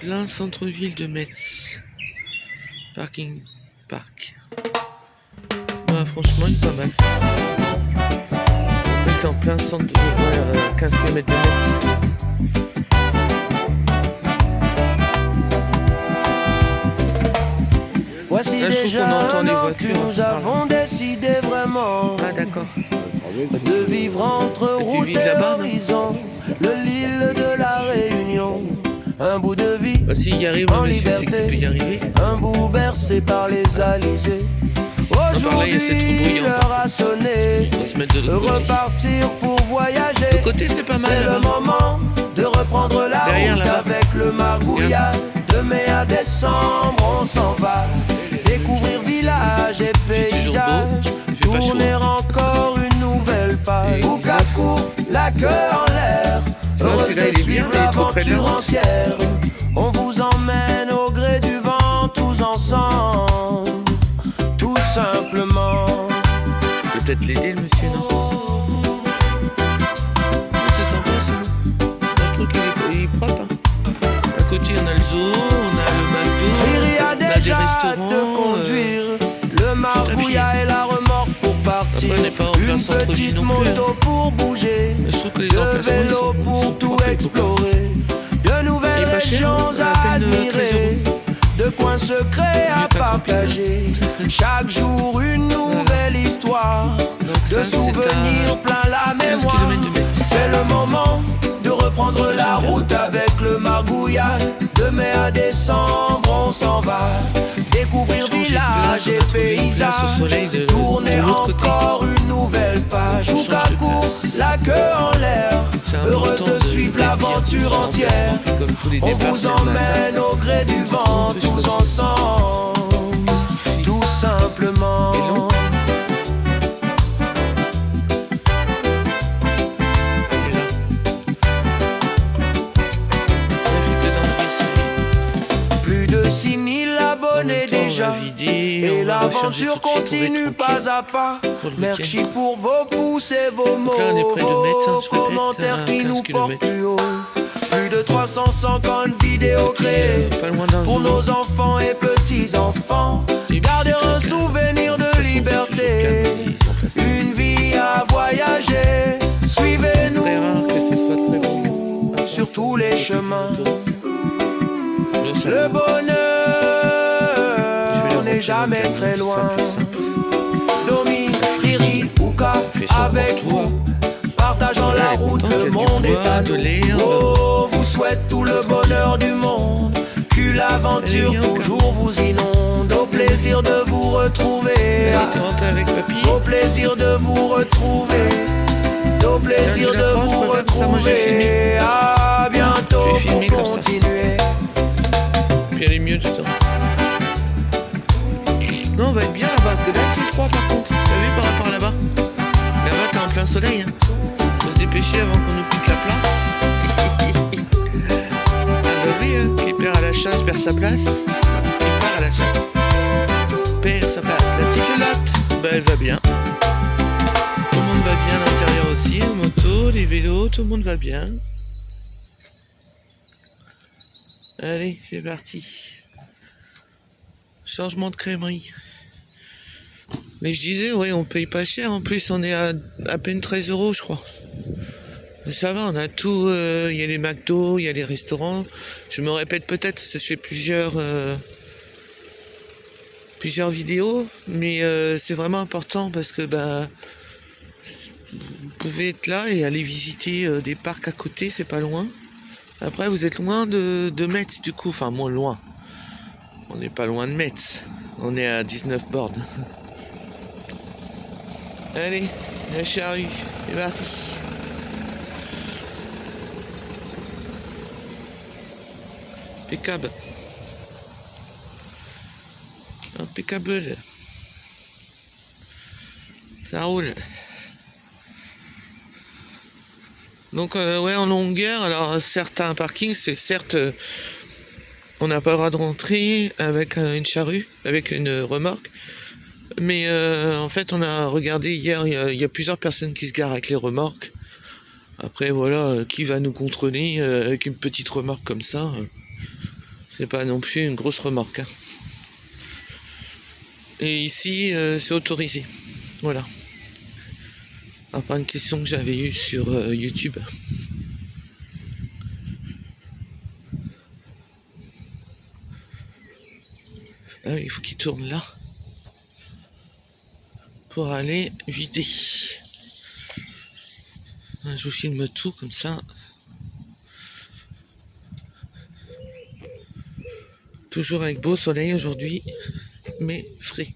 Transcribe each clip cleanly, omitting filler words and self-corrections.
plein centre-ville de Metz. Parking park. Ouais, franchement, il est pas mal. C'est en plein centre de 15 km de Metz. Voici déjà un an que nous avons décidé vraiment de vivre entre route et horizon, le Lille de la Réunion. Un bout de vie s'il y arrive, en monsieur, c'est que tu peux y arriver. un bout bercé par les alizés. Aujourd'hui, l'heure a sonné, repartir pour voyager. De côté, c'est pas mal. C'est le moment de reprendre la route avec le margouillage. De mai à décembre, on s'en va découvrir village et paysage, tourner encore une nouvelle page. Boucacourt, la queue en l'air, heureuse de suivre l'aventure entière. On vous emmène au gré du vent, tous ensemble, tout simplement. Peut-être l'aider, le monsieur, non? C'est sympa, c'est bon. Moi, je trouve qu'il est propre. Hein. À côté, on a le zoo, on a le McDo, il y a on a des restaurants. De conduire le margouillat et la remorque pour partir. Une petite moto pour bouger, le vélo pour tout explorer. De nouvelles régions à admirer, de coins secrets à partager. Chaque jour une nouvelle histoire, de souvenirs plein la mémoire. C'est le moment de reprendre la route avec le margouillard. De mai à décembre, on s'en va découvrir village et paysage, tourner encore une nouvelle page. Boucacourt, la queue en l'air, heureuse de suivre l'aventure entière. On vous emmène au gré du vent, tous ensemble, tout simplement. Déjà. Et l'aventure continue pas à pas. Merci pour vos pouces et vos mots, vos commentaires qui nous portent plus haut. Plus de 350 vidéos créées pour nos enfants et petits-enfants. Gardez un souvenir de liberté, une vie à voyager. Suivez-nous sur tous les chemins. Le bonheur n'est jamais très loin. Domi, Riri, Ouka, avec vous, partageant la route, le monde est à nous. Oh, vous souhaite tout le bonheur du monde, que l'aventure toujours vous inonde. Au plaisir de vous retrouver, au plaisir de vous retrouver, au plaisir de vous retrouver. À bientôt pour continuer. Puis elle est mieux tout le temps. Non, on va être bien là-bas, parce que là il fait froid par contre. T'as vu par rapport à là-bas? Là-bas t'es en plein soleil. Hein. Faut se dépêcher avant qu'on nous pique la place. Ah bah oui, hein. Qui perd à la chasse perd sa place. Qui part à la chasse perd sa place. La petite Lotte, bah elle va bien. Tout le monde va bien à l'intérieur aussi. Les motos, les vélos, tout le monde va bien. Allez, c'est parti. Changement de crèmerie. Mais je disais, ouais, on paye pas cher. En plus, on est à peine 13 €, je crois. Mais ça va, on a tout. Il y a les McDo, il y a les restaurants. Je me répète peut-être, je fais plusieurs vidéos. Mais c'est vraiment important parce que vous pouvez être là et aller visiter des parcs à côté, c'est pas loin. Après, vous êtes loin de Metz, du coup. Enfin, moins loin. On n'est pas loin de Metz. On est à 19 bornes. Allez, la charrue, c'est parti. Impeccable. Impeccable. Ça roule. Donc ouais, en longueur, alors certains parkings, c'est certes, on n'a pas le droit de rentrer avec une charrue, avec une remorque, mais en fait on a regardé hier, il y a plusieurs personnes qui se garent avec les remorques. Après voilà, qui va nous contrôler avec une petite remorque comme ça C'est pas non plus une grosse remorque. Hein. Et ici, c'est autorisé. Voilà. Après une question que j'avais eue sur YouTube. Ah, il faut qu'il tourne là. Pour aller vider. Je vous filme tout comme ça. Toujours avec beau soleil aujourd'hui, mais frais.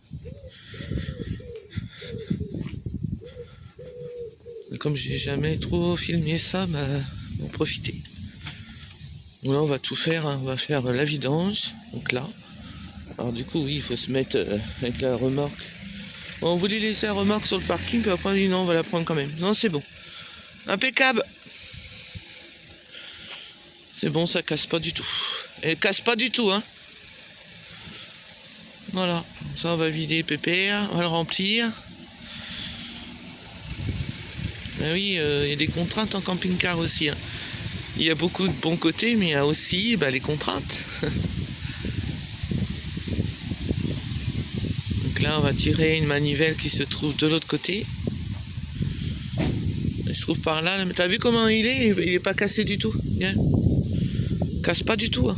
Et comme j'ai jamais trop filmé ça, bah, on va en profiter. Donc là, on va tout faire, hein. On va faire la vidange, donc là. Alors du coup, oui, il faut se mettre avec la remorque. Bon, on voulait laisser la remorque sur le parking, puis après on dit non, on va la prendre quand même. Non, c'est bon. Impeccable. C'est bon, ça casse pas du tout. Elle casse pas du tout, hein. Voilà. Ça, on va vider le pépère, on va le remplir. Ben oui, il y a des contraintes en camping-car aussi. Hein. Il y a beaucoup de bons côtés, mais il y a aussi les contraintes. Donc là, on va tirer une manivelle qui se trouve de l'autre côté. Il se trouve par là. Mais t'as vu comment il est? Il est pas cassé du tout. Bien. Casse pas du tout. Hein.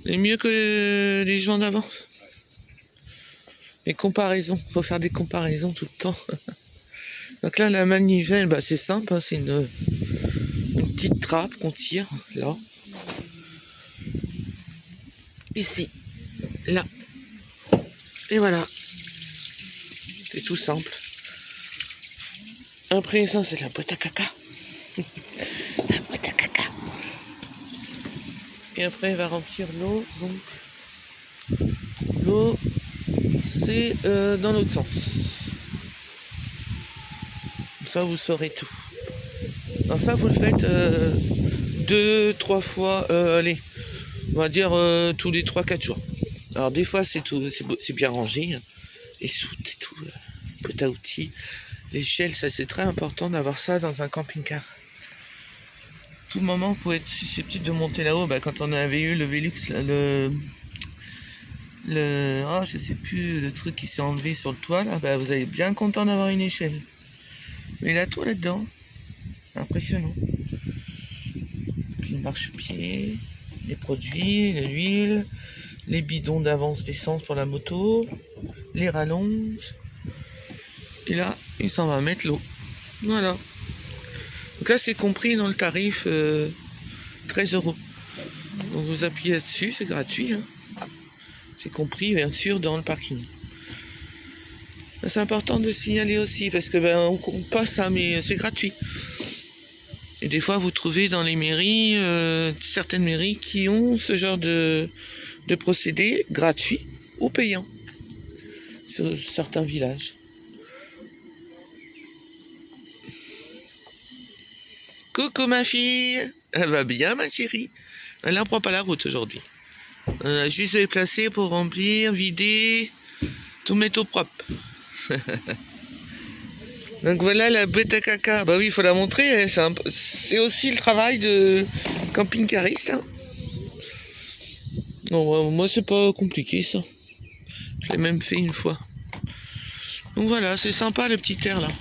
Il est mieux que les gens d'avant. Les comparaisons. Faut faire des comparaisons tout le temps. Donc là, la manivelle, c'est simple. Hein, c'est une petite trappe qu'on tire. Là. Ici. Là. Et voilà. C'est tout simple. Après ça, c'est la boîte à caca. La boîte à caca. Et après, elle va remplir l'eau. Donc, l'eau, c'est dans l'autre sens. Comme ça, vous saurez tout. Alors ça, vous le faites 2-3 fois, allez, on va dire tous les 3-4 jours. Alors des fois, c'est bien rangé. Hein. Les soutes et tout, boîte à outils. L'échelle, ça c'est très important d'avoir ça dans un camping-car. Tout le moment, vous pouvez être susceptible de monter là-haut. Quand on avait eu le Velux, là, je sais plus, le truc qui s'est enlevé sur le toit, là, vous allez bien content d'avoir une échelle. Mais il a tout là-dedans. Impressionnant. Le marche-pied, les produits, l'huile, les bidons d'avance d'essence pour la moto, les rallonges. Et là, il s'en va mettre l'eau. Voilà. Donc là, c'est compris dans le tarif 13 €. Donc vous appuyez là-dessus, c'est gratuit. Hein. C'est compris, bien sûr, dans le parking. C'est important de signaler aussi, parce que on passe, hein, mais c'est gratuit. Et des fois, vous trouvez dans les mairies, certaines mairies qui ont ce genre de procédé gratuit ou payant sur certains villages. Coucou ma fille, elle va bien ma chérie. Elle n'en prend pas la route aujourd'hui. On a juste se déplacer pour remplir, vider, tout mettre au propre. Donc voilà la boîte à caca. Bah oui, il faut la montrer. C'est aussi le travail de camping-cariste. Hein. Non, moi c'est pas compliqué ça. Je l'ai même fait une fois. Donc voilà, c'est sympa le petit air là.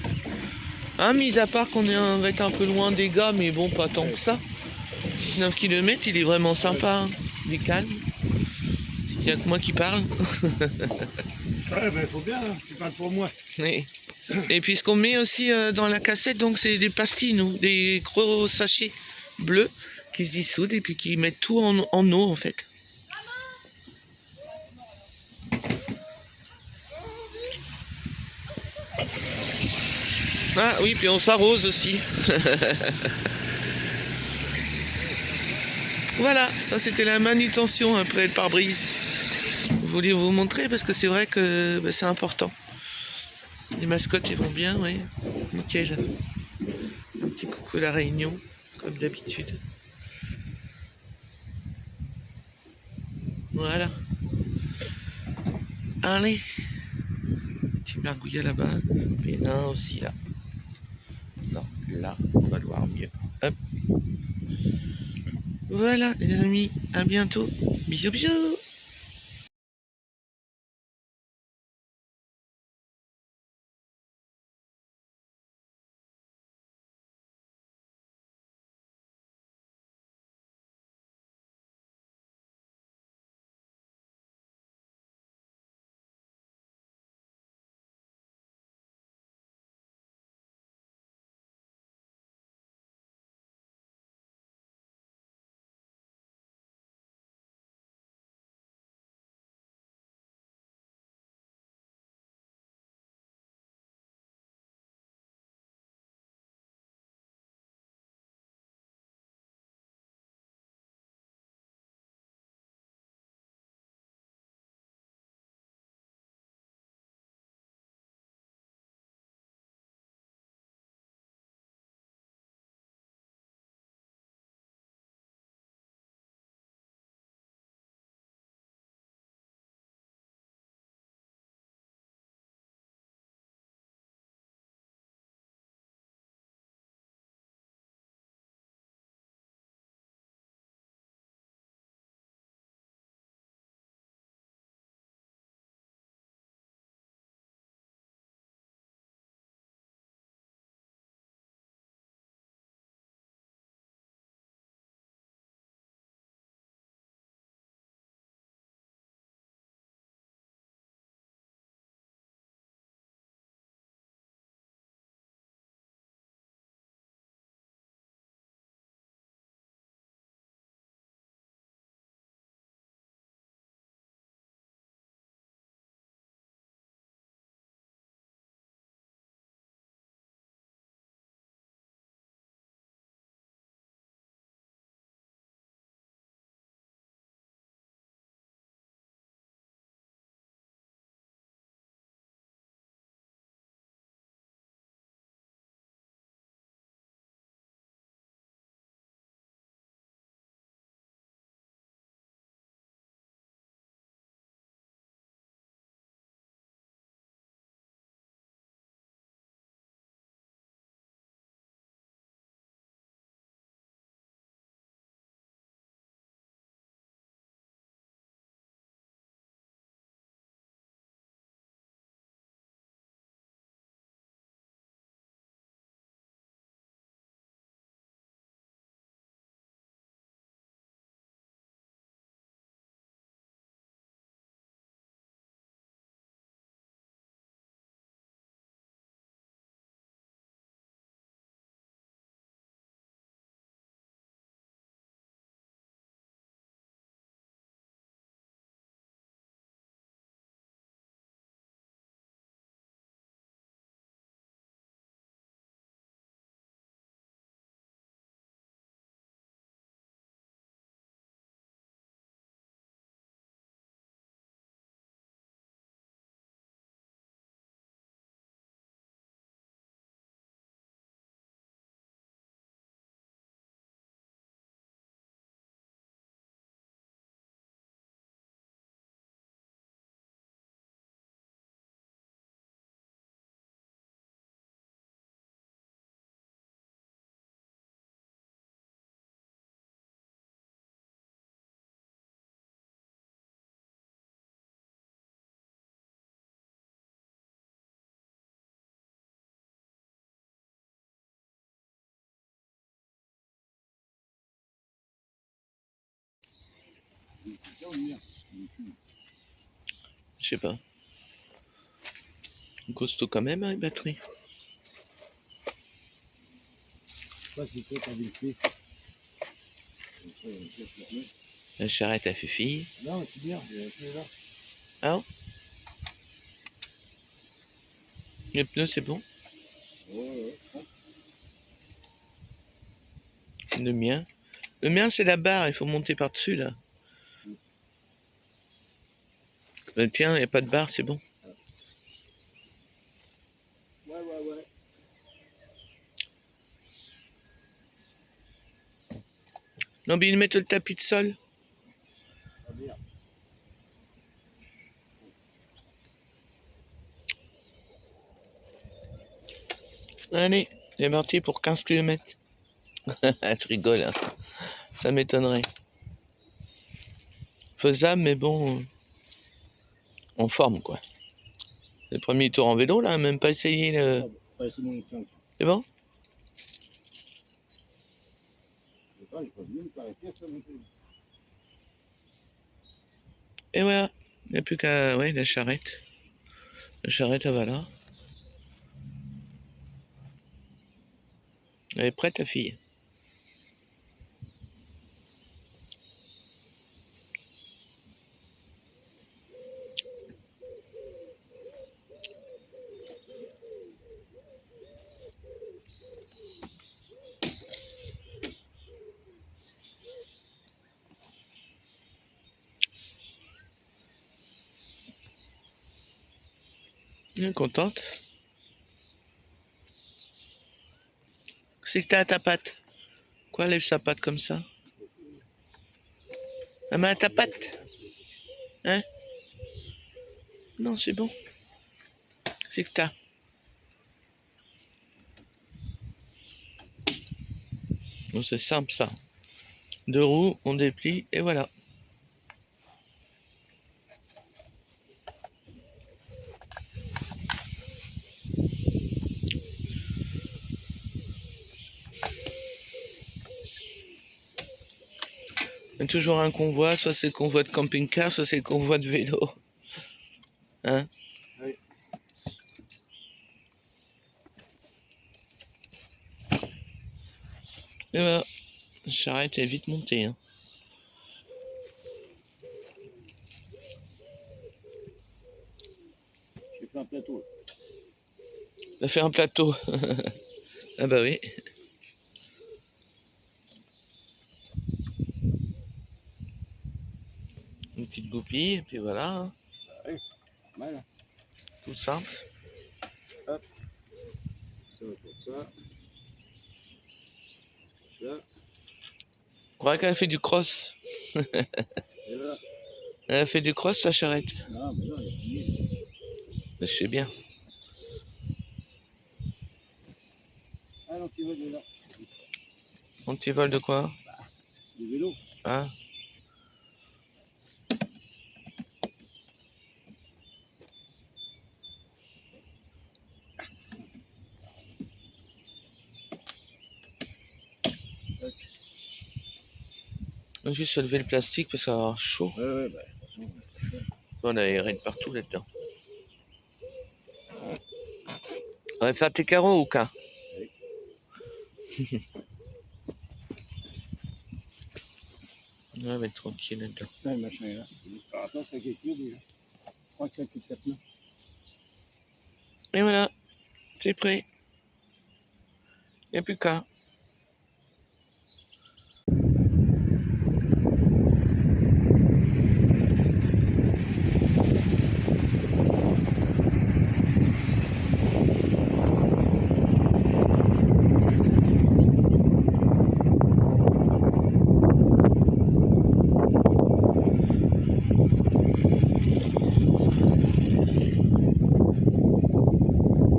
Hein, mis à part qu'on va être un peu loin des gars, mais bon, pas tant que ça. 19 km, il est vraiment sympa. Hein. Il est calme. Il n'y a que moi qui parle. Ouais, faut bien, hein. Tu parles pour moi. Oui. Et puis ce qu'on met aussi dans la cassette, donc c'est des pastilles, des gros sachets bleus qui se dissoudent et puis qui mettent tout en eau en fait. Ah oui, puis on s'arrose aussi. Voilà, ça c'était la manutention après le pare-brise. Je voulais vous montrer parce que c'est vrai que c'est important. Les mascottes ils vont bien, oui. Nickel. Un petit coucou à la Réunion, comme d'habitude. Voilà. Allez. Petit margouillat là-bas. Et là aussi là. Non, là, on va le voir mieux. Hop. Voilà les amis, à bientôt. Bisous bisous. Je sais pas. Costaud quand même, hein, les batteries. La charrette à Fifi. Non, c'est bien, il y a plus là. Ah, les pneus, c'est bon. Le mien. Le mien, c'est la barre, il faut monter par-dessus, là. Le tien, il n'y a pas de barre, c'est bon. Ouais. Non, mais ils mettent le tapis de sol. Ah, merde. Allez, c'est parti pour 15 km. Je rigole, hein. Ça m'étonnerait. Faisable, mais bon, en forme, quoi. Le premier tour en vélo, là, même pas essayé le... Ouais, c'est bon, tiens. C'est bon? Je sais pas, j'ai pas vu, mais la pièce, ça me fait. Et voilà. Il n'y a plus qu'à... Ouais, la charrette. La charrette, voilà. Elle est prête, ta fille. Elle est contente. C'est que t'as à ta patte. Quoi, lève sa patte comme ça? La main à ta patte? Hein? Non, c'est bon. C'est que t'as. Bon, c'est simple, ça. 2 roues, on déplie, et voilà. Il y a toujours un convoi, soit c'est le convoi de camping-car, soit c'est le convoi de vélo. Hein? Oui. Et voilà. La charrette est vite montée. Hein. J'ai fait un plateau. Ça fait un plateau. Ah bah oui. Une petite goupille, et puis voilà. Hein. Oui, mal. Tout simple. Hop. Ça va pour ça. Ça. Je crois qu'elle fait du cross. Et voilà. Elle a fait du cross, la charrette. Non, mais non, il y a plié. Je sais bien. Ah non, tu vas de là. Antivol de quoi? Du vélo. Ah. On va juste lever le plastique parce que ça va avoir chaud. Ouais, bah, de toute façon. On a aéré de partout là-dedans. On va faire tes carreaux ou quoi? Oui. On va être tranquille là-dedans. Putain, le machin est là. Alors, attends, c'est quelque chose déjà. Je crois que c'est quelque chose là. Et voilà, c'est prêt. Il n'y a plus qu'à.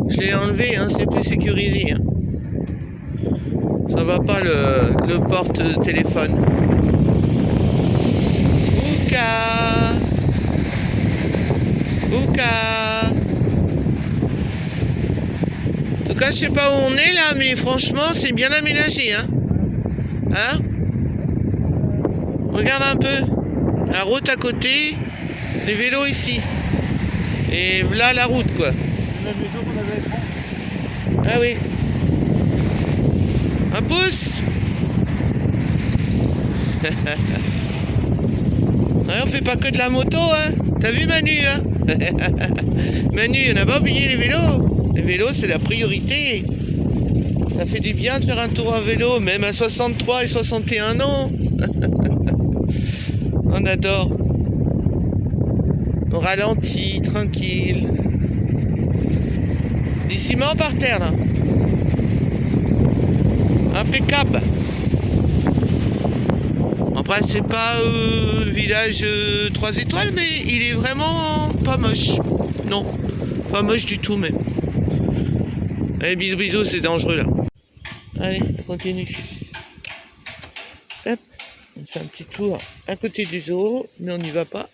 Je l'ai enlevé, hein, c'est plus sécurisé. Hein. Ça va pas le porte-téléphone. Ouka! Ouka! En tout cas, je sais pas où on est là, mais franchement, c'est bien aménagé. Hein? Hein? Regarde un peu. La route à côté, les vélos ici. Et voilà la route, quoi. C'est la maison qu'on avait à Ah oui. Un pouce. Ouais, on fait pas que de la moto, hein. T'as vu Manu, hein? Manu, on n'a pas oublié les vélos. Les vélos, c'est la priorité. Ça fait du bien de faire un tour à vélo, même à 63 et 61 ans. On adore. On ralentit, tranquille. Du ciment par terre, là. Impeccable. Après, c'est pas village 3 étoiles, mais il est vraiment pas moche. Non, pas moche du tout, même. Allez, bisous, bisous, c'est dangereux, là. Allez, on continue. Hop. On fait un petit tour à côté du zoo, mais on n'y va pas.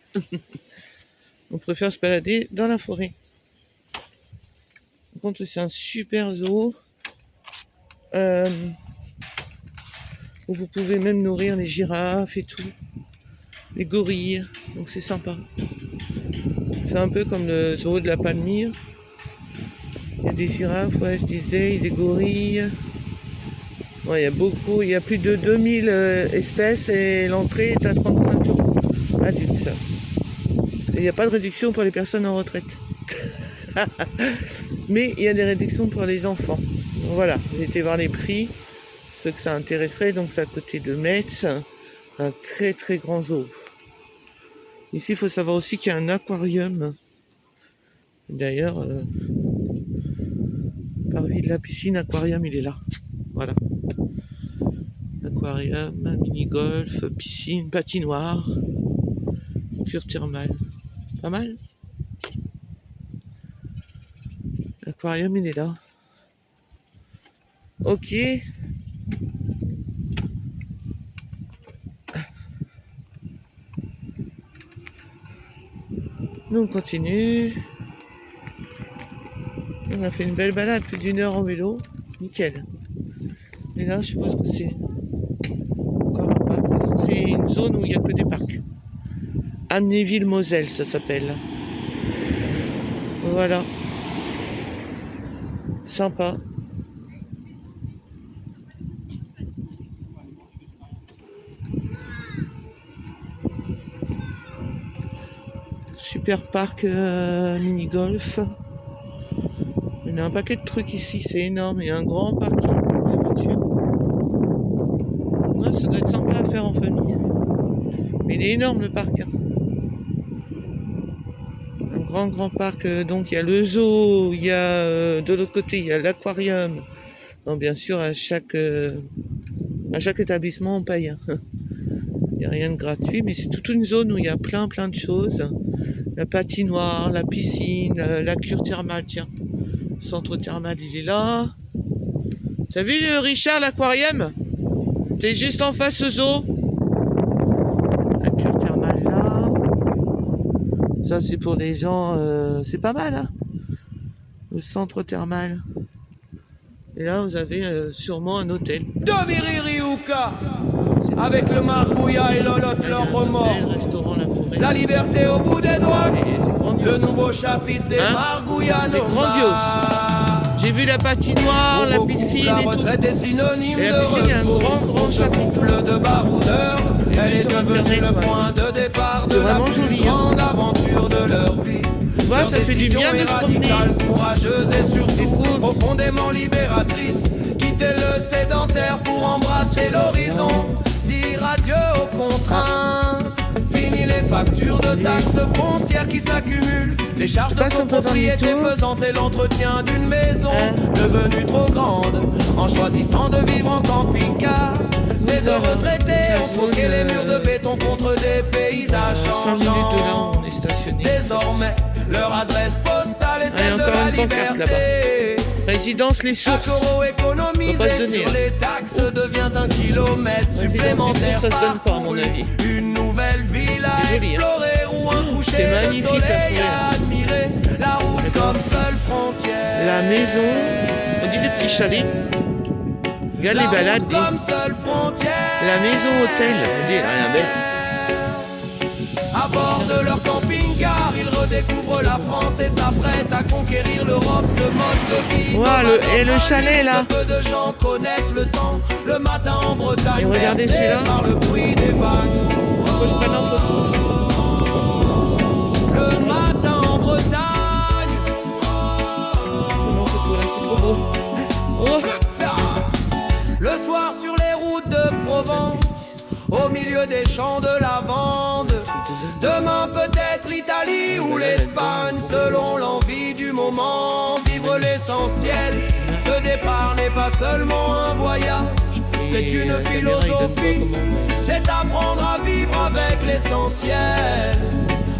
On préfère se balader dans la forêt. Par contre, c'est un super zoo où vous pouvez même nourrir les girafes et tout, les gorilles. Donc c'est sympa. C'est un peu comme le zoo de la Palmyre. Il y a des girafes, ouais, je disais, il y a des gorilles. Ouais, il y a beaucoup, il y a plus de 2000 espèces et l'entrée est à 35 € adulte. Et il n'y a pas de réduction pour les personnes en retraite. Mais il y a des réductions pour les enfants. Donc voilà, j'ai été voir les prix, ceux que ça intéresserait. Donc c'est à côté de Metz, un très très grand zoo. Ici, il faut savoir aussi qu'il y a un aquarium. D'ailleurs, parvis de la piscine, aquarium, il est là. Voilà. Aquarium, mini-golf, piscine, patinoire, cure thermale. Pas mal. L'aquarium, il est là. Ok. Nous, on continue. On a fait une belle balade, plus d'1 heure en vélo. Nickel. Et là, je suppose que c'est encore un parc. C'est une zone où il n'y a que des parcs. Amnéville-Moselle, ça s'appelle. Voilà. Sympa. Super parc mini-golf. Il y a un paquet de trucs ici, c'est énorme. Il y a un grand parking de voitures. Ouais, ça doit être sympa à faire en famille. Mais il est énorme le parc. Un grand parc. Donc il y a le zoo, il y a de l'autre côté, il y a l'aquarium. Donc bien sûr, à chaque établissement, on paye. Il n'y a rien de gratuit, mais c'est toute une zone où il y a plein de choses. La patinoire, la piscine, la cure thermale, tiens. Le centre thermal, il est là. T'as vu Richard, l'aquarium? T'es juste en face au zoo. La cure thermale là. Ça c'est pour les gens, c'est pas mal hein. Le centre thermal. Et là vous avez sûrement un hôtel. Domiririuka, avec le Margouilla et Lolotte leur remords. Le restaurant La Forêt. La liberté au bout des doigts. Le nouveau chapitre des Margouilla c'est grandiose. J'ai vu la patinoire, la piscine la et tout. retraite est synonyme Et la piscine, il y a un grand chapitre. de baroudeurs. Elle est sur devenue Internet, le ouais. point de départ de C'est la vraiment plus joli, grande aventure de leur vie. Tu vois, ça fait du bien de se promener. Courageuse et surtout cool. profondément libératrice. Quitter le sédentaire pour embrasser l'horizon. Dire adieu aux contraintes. Fini les factures de taxes foncières qui s'accumulent. Les charges de copropriété pesantes et l'entretien d'une maison devenue trop grande. En choisissant de vivre en camping-car, c'est de retraités ont troqué les murs de béton contre des paysages 5 minutes de là où changeants. on est stationné. Désormais, leur adresse postale est celle de encore la une pancarte liberté. Résidence Les Chaque Sources. euro Faut pas se économisé donner, sur hein. les taxes devient un kilomètre Résidence Les supplémentaire Sources, ça se donne pas, à mon parcouru. avis. Une nouvelle ville à C'est joli, hein. explorer ou un coucher C'est de magnifique à soleil trouver, à hein. admirer. La route comme seule frontière. La maison, on dit le petit chalet. Regarde les balades. Comme seule frontière. La maison hôtel, on dit rien bête. À bord de leur camping-car, ils redécouvrent la France et s'apprêtent à conquérir l'Europe. Ce mode de vie. Ouah, et le chalet là. Peu de gens connaissent le temps. Le matin en Bretagne. Et regardez bercé celui-là. par le bruit des vagues. Faut que je prenne en photo. Le matin en Bretagne. En photo là, c'est trop beau. Oh. Le soir sur les routes de Provence, au milieu des champs de lavande. Demain peut-être l'Italie ou l'Espagne, selon l'envie du moment. Vivre l'essentiel, ce départ n'est pas seulement un voyage, c'est une philosophie. C'est apprendre à vivre avec l'essentiel,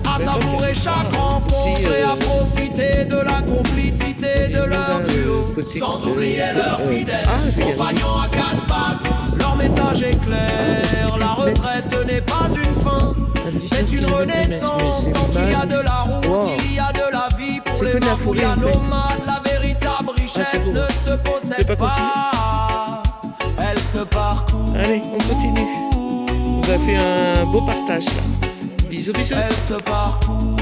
à savourer chaque rencontre et à profiter de la complicité de leur duo. Sans oublier leurs fidèles compagnons à quatre pattes, leur message est clair. La retraite n'est pas une fin, c'est une renaissance. Tant qu'il y a de la route, il y a de la vie. Pour les mafouillas nomades, la véritable richesse ne se possède pas, elle se parcourt. Allez, on continue. On va faire un beau partage là. Bisous, bisous. Elle se parcourt.